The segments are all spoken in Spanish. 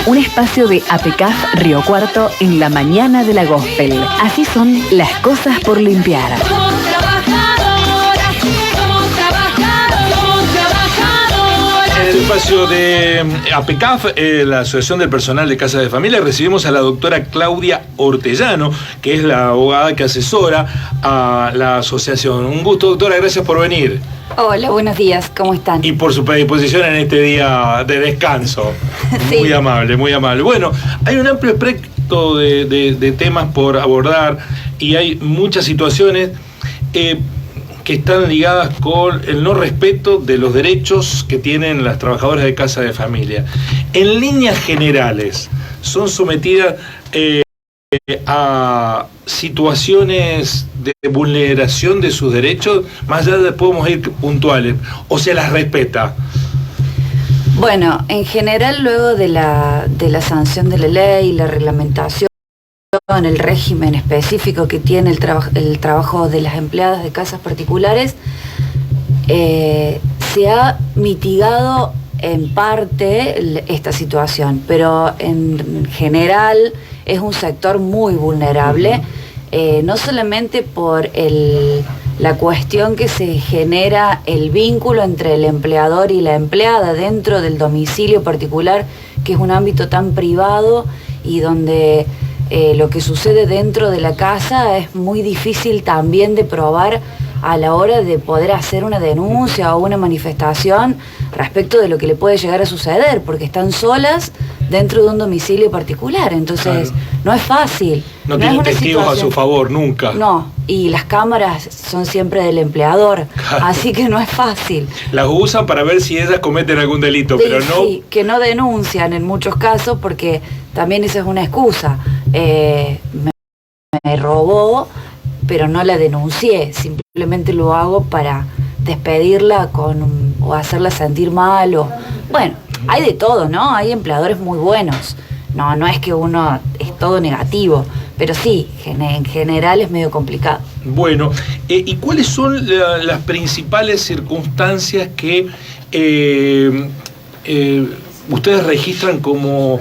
Un espacio de APECAF Río Cuarto en la mañana de la Gospel. Así son las cosas por limpiar. En el espacio de APECAF, la Asociación del Personal de Casas de Familia, recibimos a la doctora Claudia Ortellano, que es la abogada que asesora a la asociación. Un gusto, doctora, gracias por venir. Hola, buenos días, ¿cómo están? Y por su predisposición en este día de descanso. Sí. Muy amable, muy amable. Bueno, hay un amplio espectro de temas por abordar y hay muchas situaciones que están ligadas con el no respeto de los derechos que tienen las trabajadoras de casa de familia. En líneas generales, son sometidas a situaciones de vulneración de sus derechos, más allá de podemos ir puntuales, o se las respeta. Bueno, en general, luego de la sanción de la ley, la reglamentación, el régimen específico que tiene el trabajo de las empleadas de casas particulares, se ha mitigado en parte esta situación, pero en general es un sector muy vulnerable, no solamente por la cuestión que se genera el vínculo entre el empleador y la empleada dentro del domicilio particular, que es un ámbito tan privado y donde lo que sucede dentro de la casa es muy difícil también de probar a la hora de poder hacer una denuncia o una manifestación respecto de lo que le puede llegar a suceder, porque están solas dentro de un domicilio particular, entonces claro, no es fácil. No tienen testigos a su favor, nunca. No, y las cámaras son siempre del empleador, claro, así que no es fácil. Las usan para ver si ellas cometen algún delito, sí, pero no... Sí, que no denuncian en muchos casos, porque también esa es una excusa. Me robó, pero no la denuncié, simplemente lo hago para despedirla o hacerla sentir mal, o bueno, hay de todo, ¿no? Hay empleadores muy buenos, no es que uno es todo negativo, pero sí, en general es medio complicado. Bueno, ¿y cuáles son las principales circunstancias que ustedes registran como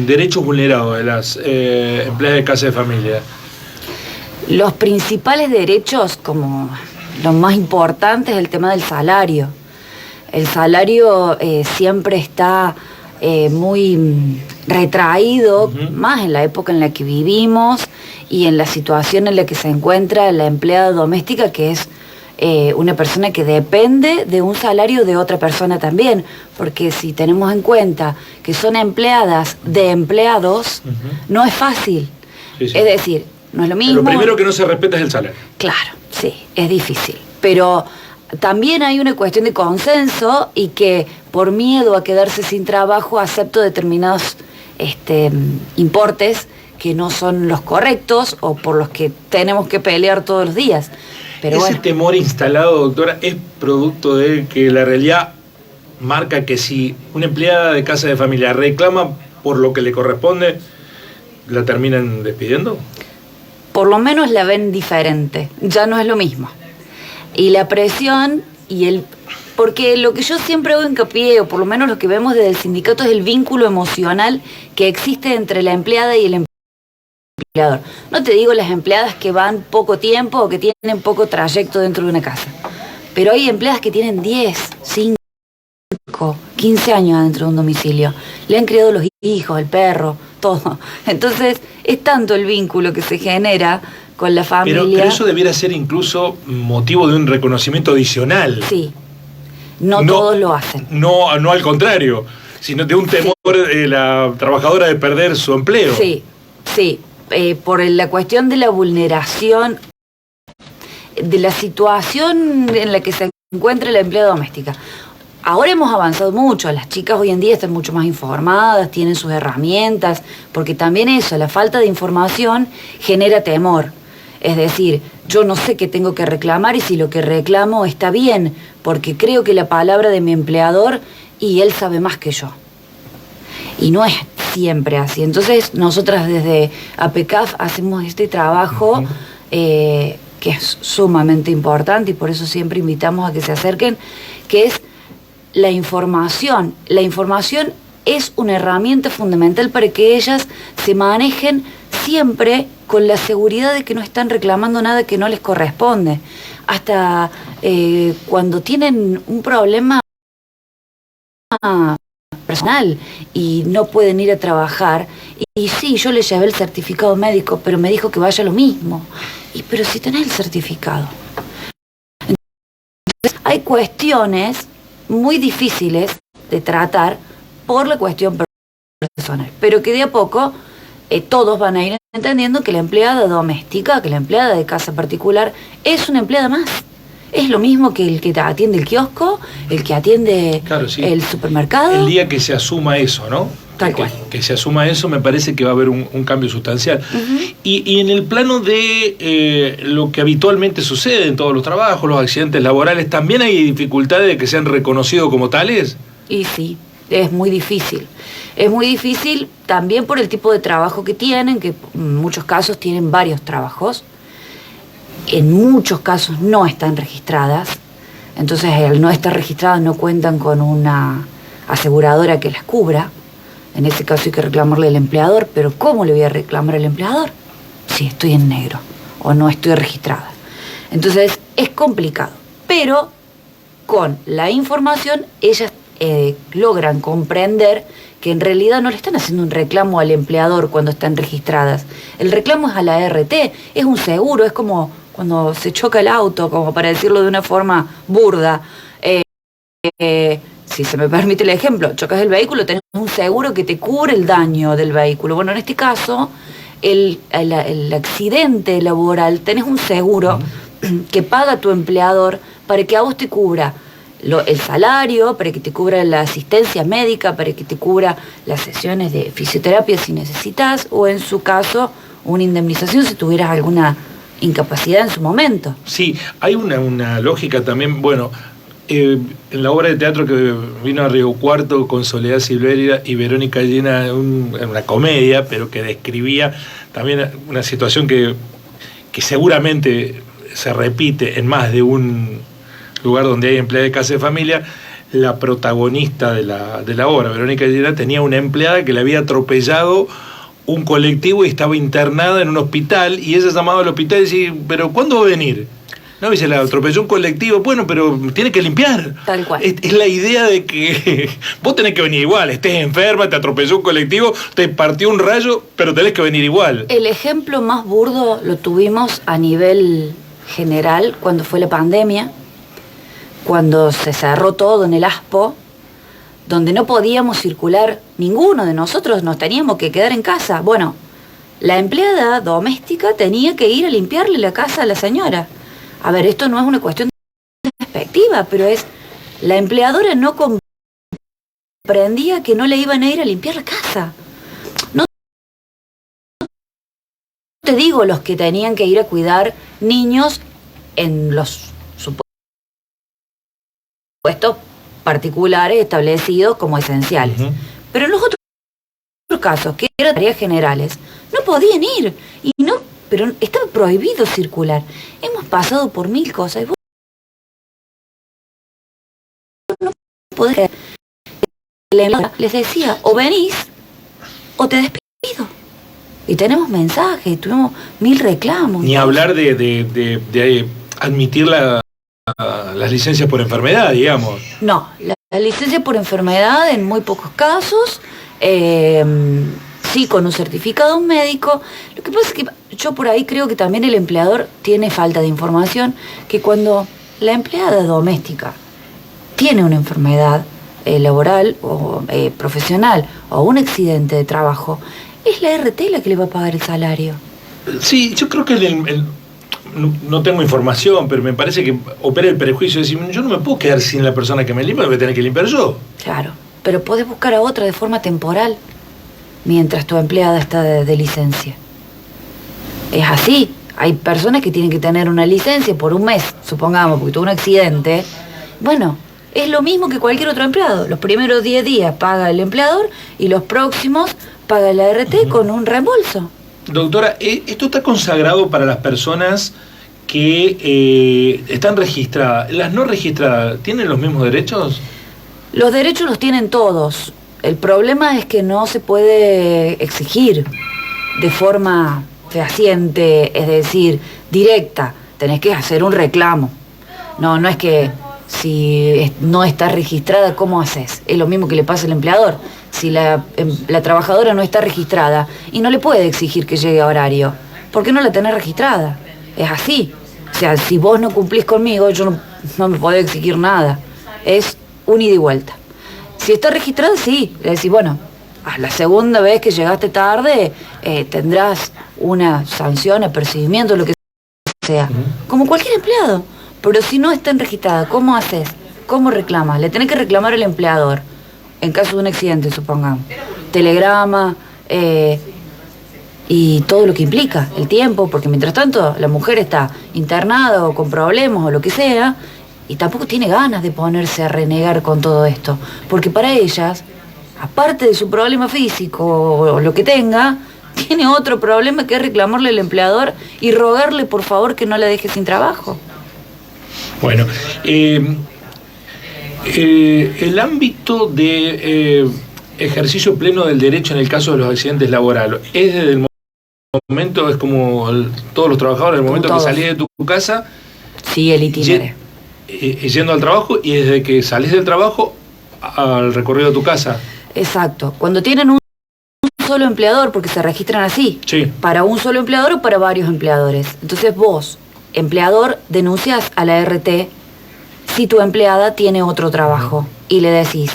derechos vulnerados de las empleadas de casa de familia? Los principales derechos, como lo más importante, es el tema del salario. El salario siempre está muy retraído, más en la época en la que vivimos y en la situación en la que se encuentra la empleada doméstica, que es una persona que depende de un salario de otra persona también, porque si tenemos en cuenta que son empleadas de empleados, no es fácil. Sí, sí. Es decir, no es lo mismo. Lo primero que no se respeta es el salario. Claro, sí, es difícil. Pero también hay una cuestión de consenso y que por miedo a quedarse sin trabajo acepto determinados importes que no son los correctos o por los que tenemos que pelear todos los días. Pero ese temor instalado, doctora, es producto de que la realidad marca que si una empleada de casa de familia reclama por lo que le corresponde, ¿la terminan despidiendo? Por lo menos la ven diferente, ya no es lo mismo. Y la presión porque lo que yo siempre hago hincapié, o por lo menos lo que vemos desde el sindicato, es el vínculo emocional que existe entre la empleada y el empleador. No te digo las empleadas que van poco tiempo o que tienen poco trayecto dentro de una casa, pero hay empleadas que tienen 10, 5, 15 años dentro de un domicilio. Le han criado los hijos, el perro, todo. Entonces, es tanto el vínculo que se genera con la familia. Pero eso debiera ser incluso motivo de un reconocimiento adicional. Sí. No todos lo hacen. No al contrario, sino de un temor de la trabajadora de perder su empleo. Sí. Por la cuestión de la vulneración, de la situación en la que se encuentra la empleada doméstica. Ahora hemos avanzado mucho, las chicas hoy en día están mucho más informadas, tienen sus herramientas, porque también eso, la falta de información genera temor. Es decir, yo no sé qué tengo que reclamar y si lo que reclamo está bien, porque creo que la palabra de mi empleador y él sabe más que yo. Y no es siempre así. Entonces, nosotras desde APECAF hacemos este trabajo que es sumamente importante y por eso siempre invitamos a que se acerquen, que es la información es una herramienta fundamental para que ellas se manejen siempre con la seguridad de que no están reclamando nada que no les corresponde. Hasta cuando tienen un problema personal y no pueden ir a trabajar, y sí, yo le llevé el certificado médico, pero me dijo que vaya lo mismo. Pero si tenés el certificado. Entonces, hay cuestiones muy difíciles de tratar por la cuestión personal, pero que de a poco todos van a ir entendiendo que la empleada doméstica, que la empleada de casa particular es una empleada más. Es lo mismo que el que atiende el kiosco, el que atiende el supermercado. El día que se asuma eso, ¿no? Tal cual. Que se asuma eso, me parece que va a haber un cambio sustancial. Y en el plano de lo que habitualmente sucede en todos los trabajos, los accidentes laborales, ¿también hay dificultades de que sean reconocidos como tales? Y sí, es muy difícil. Es muy difícil también por el tipo de trabajo que tienen, que en muchos casos tienen varios trabajos. En muchos casos no están registradas. Entonces, al no estar registradas no cuentan con una aseguradora que las cubra. En ese caso hay que reclamarle al empleador, pero ¿cómo le voy a reclamar al empleador si estoy en negro o no estoy registrada? Entonces es complicado, pero con la información ellas logran comprender que en realidad no le están haciendo un reclamo al empleador cuando están registradas. El reclamo es a la ART, es un seguro, es como cuando se choca el auto, como para decirlo de una forma burda. Si se me permite el ejemplo, chocas el vehículo, tenés un seguro que te cubre el daño del vehículo. Bueno, en este caso, el accidente laboral, tenés un seguro que paga tu empleador para que a vos te cubra el salario, para que te cubra la asistencia médica, para que te cubra las sesiones de fisioterapia si necesitas, o en su caso, una indemnización si tuvieras alguna incapacidad en su momento. Sí, hay una lógica también, bueno, en la obra de teatro que vino a Río Cuarto con Soledad Silveira y Verónica Llena, una comedia, pero que describía también una situación que seguramente se repite en más de un lugar donde hay empleada de casa de familia. La protagonista de la obra, Verónica Llena, tenía una empleada que le había atropellado un colectivo y estaba internada en un hospital, y ella llamaba al hospital y decía, ¿pero cuándo va a venir? No, y se la atropelló un colectivo. Bueno, pero tiene que limpiar. Tal cual. Es la idea de que vos tenés que venir igual. Estés enferma, te atropelló un colectivo, te partió un rayo, pero tenés que venir igual. El ejemplo más burdo lo tuvimos a nivel general cuando fue la pandemia, cuando se cerró todo en el ASPO, donde no podíamos circular ninguno de nosotros, nos teníamos que quedar en casa. Bueno, la empleada doméstica tenía que ir a limpiarle la casa a la señora. A ver, esto no es una cuestión de perspectiva, pero es... La empleadora no comprendía que no le iban a ir a limpiar la casa. No te digo los que tenían que ir a cuidar niños en los supuestos particulares establecidos como esenciales. Pero en los otros casos, que eran tareas generales, no podían ir. Pero estaba prohibido circular. Hemos pasado por 1000 cosas y vos no podés. Les decía, o venís o te despido. Y tenemos mensajes, tuvimos 1000 reclamos. Ni hablar de admitir las licencias por enfermedad, digamos. No, la licencia por enfermedad en muy pocos casos, sí, con un certificado médico. Lo que pasa es que yo por ahí creo que también el empleador tiene falta de información, que cuando la empleada doméstica tiene una enfermedad laboral o profesional o un accidente de trabajo, es la RT la que le va a pagar el salario. Sí, yo creo que no tengo información, pero me parece que opera el prejuicio de decir, yo no me puedo quedar sin la persona que me limpia, me voy a tener que limpiar yo. Claro, pero podés buscar a otra de forma temporal mientras tu empleada está de licencia. Es así. Hay personas que tienen que tener una licencia por un mes, supongamos, porque tuvo un accidente. Bueno, es lo mismo que cualquier otro empleado. Los primeros 10 días paga el empleador y los próximos paga la RT con un reembolso. Doctora, esto está consagrado para las personas que están registradas. ¿Las no registradas tienen los mismos derechos? Los derechos los tienen todos. El problema es que no se puede exigir de forma fehaciente, es decir, directa. Tenés que hacer un reclamo. No es que si no está registrada, ¿cómo haces? Es lo mismo que le pasa al empleador. Si la trabajadora no está registrada y no le puede exigir que llegue a horario, ¿por qué no la tenés registrada? Es así. O sea, si vos no cumplís conmigo, yo no me puedo exigir nada. Es un ida y vuelta. Si está registrada, sí. Le decís, bueno, a la segunda vez que llegaste tarde, tendrás una sanción, apercibimiento, lo que sea. Como cualquier empleado. Pero si no está registrada, ¿cómo haces? ¿Cómo reclamas? Le tenés que reclamar al empleador. En caso de un accidente, supongamos. Telegrama, y todo lo que implica, el tiempo, porque mientras tanto la mujer está internada o con problemas o lo que sea, y tampoco tiene ganas de ponerse a renegar con todo esto, porque para ellas, aparte de su problema físico o lo que tenga, tiene otro problema que es reclamarle al empleador y rogarle por favor que no la deje sin trabajo. Bueno, el ámbito de ejercicio pleno del derecho en el caso de los accidentes laborales, ¿es desde el momento, es como todos los trabajadores, el momento que salís de tu casa? Sí, el itinerario. Yendo al trabajo, y desde que salís del trabajo al recorrido de tu casa. Exacto. Cuando tienen un solo empleador, porque se registran así, sí, para un solo empleador o para varios empleadores. Entonces vos, empleador, denuncias a la RT si tu empleada tiene otro trabajo y le decís,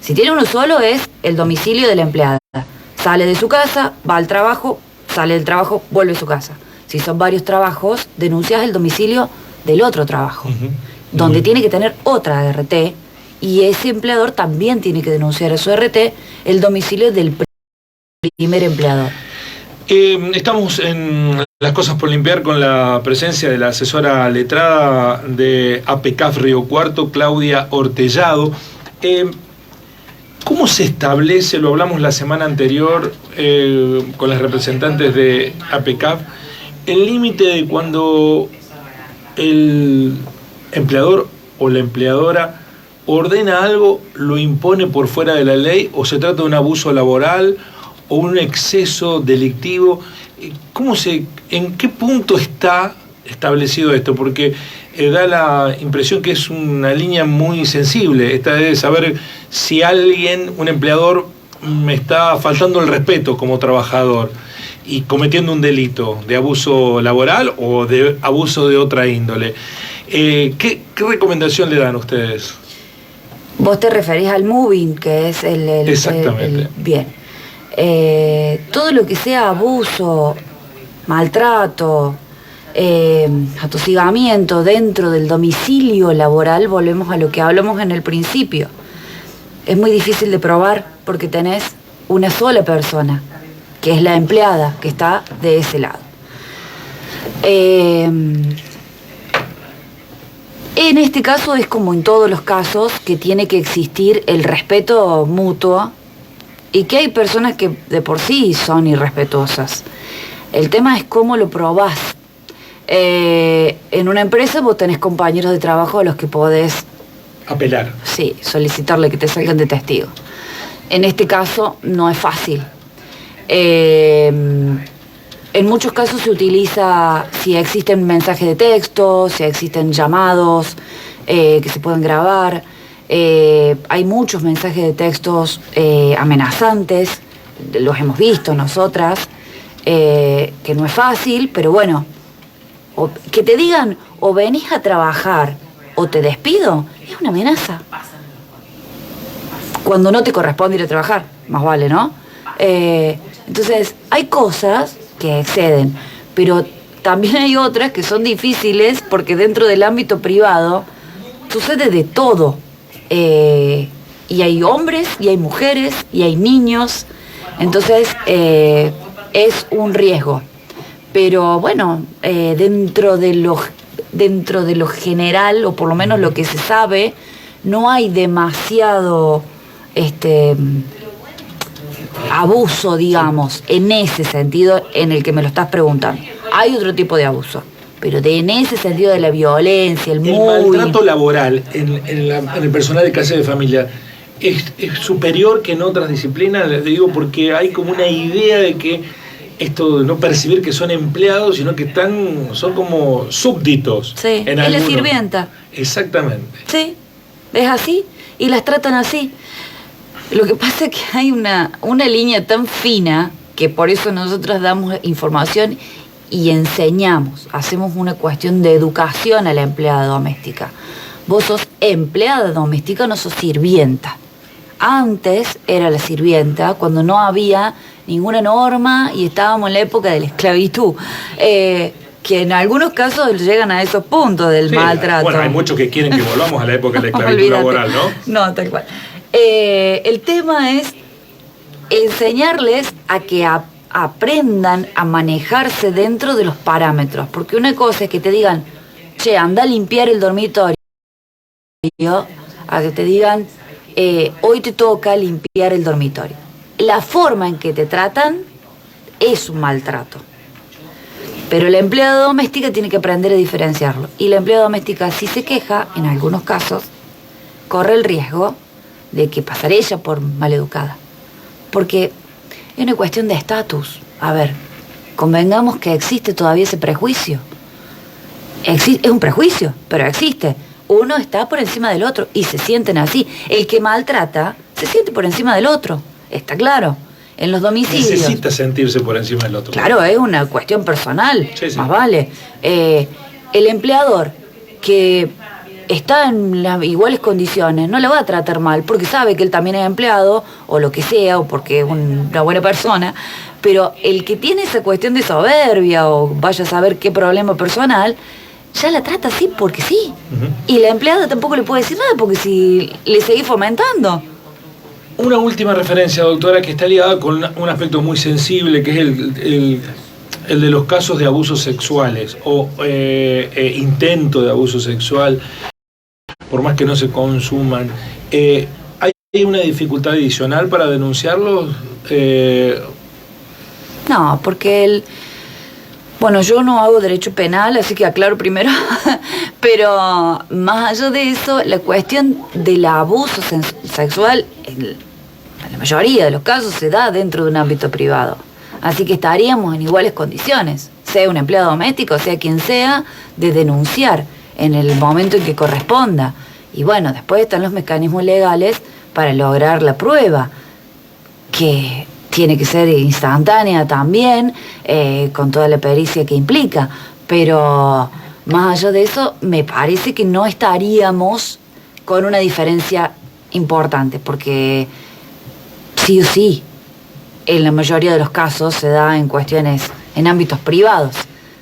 si tiene uno solo es el domicilio de la empleada. Sale de su casa, va al trabajo, sale del trabajo, vuelve a su casa. Si son varios trabajos, denuncias el domicilio del otro trabajo, donde tiene que tener otra RT, y ese empleador también tiene que denunciar a su RT el domicilio del primer empleador. Estamos en Las Cosas por Limpiar con la presencia de la asesora letrada de APECAF Río Cuarto, Claudia Ortellado. ¿Cómo se establece, lo hablamos la semana anterior con las representantes de APECAF, el límite de cuando el empleador o la empleadora ordena algo, lo impone por fuera de la ley, o se trata de un abuso laboral o un exceso delictivo? ¿En qué punto está establecido esto? Porque da la impresión que es una línea muy sensible, esta de saber si alguien, un empleador, me está faltando el respeto como trabajador y cometiendo un delito de abuso laboral o de abuso de otra índole. ¿Qué recomendación le dan ustedes? Vos te referís al moving, que es exactamente. Bien. Todo lo que sea abuso, maltrato, atosigamiento dentro del domicilio laboral, volvemos a lo que hablamos en el principio. Es muy difícil de probar porque tenés una sola persona, que es la empleada, que está de ese lado. En este caso es como en todos los casos que tiene que existir el respeto mutuo y que hay personas que de por sí son irrespetuosas. El tema es cómo lo probás. En una empresa vos tenés compañeros de trabajo a los que podés apelar. Sí, solicitarle que te salgan de testigo. En este caso no es fácil. En muchos casos se utiliza, si existen mensajes de texto, si existen llamados que se pueden grabar. Hay muchos mensajes de textos amenazantes, los hemos visto nosotras, que no es fácil, pero bueno, que te digan o venís a trabajar o te despido, es una amenaza. Cuando no te corresponde ir a trabajar, más vale, ¿no? Entonces, hay cosas que exceden, pero también hay otras que son difíciles porque dentro del ámbito privado sucede de todo. Y hay hombres, y hay mujeres, y hay niños. Entonces, es un riesgo. Pero bueno, dentro de lo general, o por lo menos lo que se sabe, no hay demasiado abuso, digamos, en ese sentido en el que me lo estás preguntando. Hay otro tipo de abuso, pero en ese sentido de la violencia, el maltrato laboral en el personal de casa de familia, es superior que en otras disciplinas, les digo, porque hay como una idea de que esto de no percibir que son empleados, sino que son como súbditos. Sí, es la sirvienta. Exactamente. Sí, es así, y las tratan así. Lo que pasa es que hay una línea tan fina que por eso nosotros damos información y enseñamos, hacemos una cuestión de educación a la empleada doméstica. Vos sos empleada doméstica, no sos sirvienta. Antes era la sirvienta, cuando no había ninguna norma y estábamos en la época de la esclavitud. Que en algunos casos llegan a esos puntos del maltrato. Bueno, hay muchos que quieren que volvamos a la época de la esclavitud laboral, ¿no? No, tal cual. El tema es enseñarles a que aprendan a manejarse dentro de los parámetros. Porque una cosa es que te digan, che, anda a limpiar el dormitorio, a que te digan, hoy te toca limpiar el dormitorio. La forma en que te tratan es un maltrato. Pero la empleada doméstica tiene que aprender a diferenciarlo. Y la empleada doméstica, si se queja, en algunos casos, corre el riesgo de que pasará ella por maleducada. Porque es una cuestión de estatus. A ver, convengamos que existe todavía ese prejuicio. Es un prejuicio, pero existe. Uno está por encima del otro y se sienten así. El que maltrata se siente por encima del otro. Está claro. En los domicilios. Necesita sentirse por encima del otro. Claro, es una cuestión personal. Sí. Más vale. El empleador que está en las iguales condiciones no la va a tratar mal porque sabe que él también es empleado o lo que sea, o porque es una buena persona. Pero el que tiene esa cuestión de soberbia o vaya a saber qué problema personal, ya la trata así porque sí. Y la empleada tampoco le puede decir nada porque si le seguís fomentando. Una última referencia, doctora, que está ligada con un aspecto muy sensible, que es el de los casos de abusos sexuales o intento de abuso sexual, por más que no se consuman. ¿Hay una dificultad adicional para denunciarlos? No, porque bueno, yo no hago derecho penal, así que aclaro primero, pero más allá de eso, la cuestión del abuso sexual, en la mayoría de los casos, se da dentro de un ámbito privado. Así que estaríamos en iguales condiciones, sea un empleado doméstico, sea quien sea, de denunciar en el momento en que corresponda. Y bueno, después están los mecanismos legales para lograr la prueba, que tiene que ser instantánea también, con toda la pericia que implica. Pero más allá de eso, me parece que no estaríamos con una diferencia importante, porque sí o sí, en la mayoría de los casos se da en cuestiones, en ámbitos privados,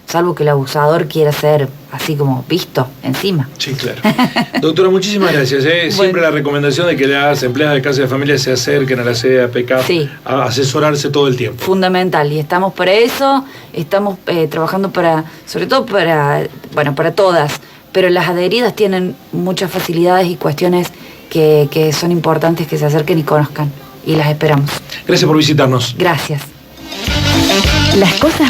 salvo que el abusador quiera ser así como visto encima. Sí, claro. Doctora, muchísimas gracias. Siempre bueno, la recomendación de que las empleadas de casa de familia se acerquen a la sede de APECAF, sí, a asesorarse todo el tiempo. Fundamental, y estamos para eso, estamos trabajando sobre todo para todas, pero las adheridas tienen muchas facilidades y cuestiones que son importantes que se acerquen y conozcan, y las esperamos. Gracias por visitarnos. Gracias. Las cosas